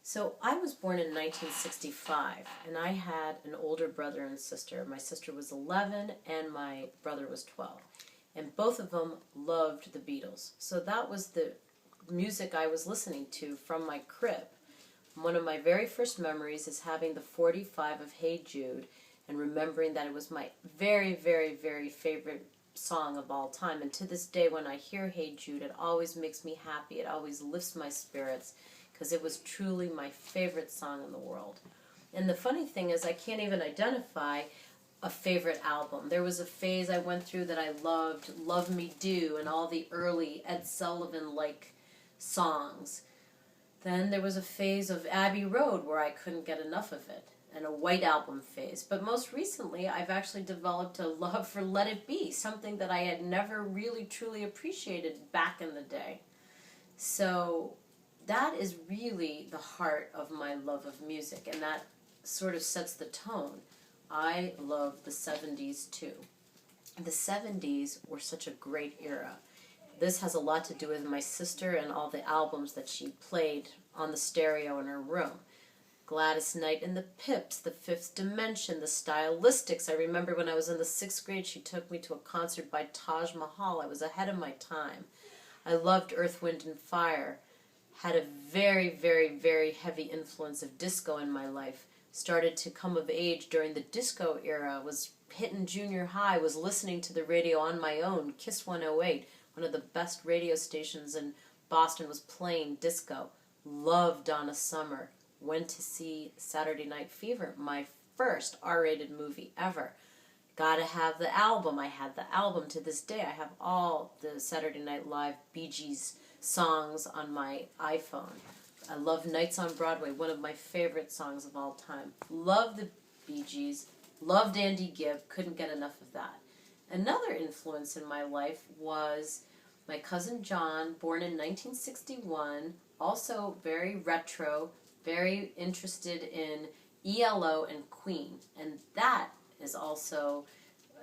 So I was born in 1965, and I had an older brother and sister. My sister was 11, and my brother was 12. And both of them loved the Beatles. So that was the music I was listening to from my crib. One of my very first memories is having the 45 of Hey Jude and remembering that it was my very, very, very favorite song of all time. And to this day, when I hear Hey Jude, it always makes me happy. It always lifts my spirits because it was truly my favorite song in the world. And the funny thing is, I can't even identify a favorite album. There was a phase I went through that I loved Love Me Do and all the early Ed Sullivan-like songs. Then there was a phase of Abbey Road where I couldn't get enough of it, and a White Album phase. But most recently, I've actually developed a love for Let It Be, something that I had never really truly appreciated back in the day. So that is really the heart of my love of music, and that sort of sets the tone. I love the 70s too. The 70s were such a great era. This has a lot to do with my sister and all the albums that she played on the stereo in her room. Gladys Knight and the Pips, The Fifth Dimension, the Stylistics. I remember when I was in the 6th grade, she took me to a concert by Taj Mahal. I was ahead of my time. I loved Earth, Wind and Fire. Had a very, very, very heavy influence of disco in my life. Started to come of age during the disco era. Was hitting junior high. Was listening to the radio on my own. Kiss 108, one of the best radio stations in Boston, was playing disco. Loved Donna Summer. Went to see Saturday Night Fever, my first R-rated movie ever. Gotta have the album. I had the album to this day. I have all the Saturday Night Live Bee Gees songs on my iPhone. I love Nights on Broadway, one of my favorite songs of all time. Love the Bee Gees. Loved Andy Gibb. Couldn't get enough of that. Another influence in my life was my cousin John, born in 1961, also very retro, very interested in ELO and Queen. And that is also,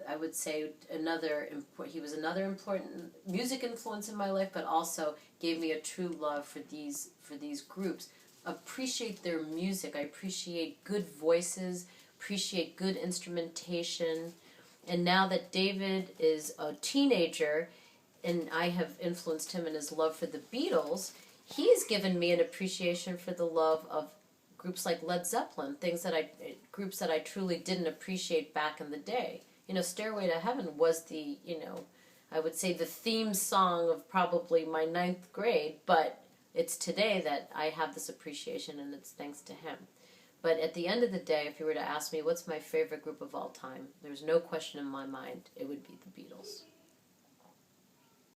I would say, he was another important music influence in my life, but also gave me a true love for these groups. Appreciate their music. I appreciate good voices, appreciate good instrumentation. And now that David is a teenager, and I have influenced him in his love for the Beatles, he's given me an appreciation for the love of groups like Led Zeppelin, groups that I truly didn't appreciate back in the day. You know, Stairway to Heaven was the, I would say the theme song of probably my 9th grade, but it's today that I have this appreciation, and it's thanks to him. But at the end of the day, if you were to ask me what's my favorite group of all time, there's no question in my mind, it would be the Beatles.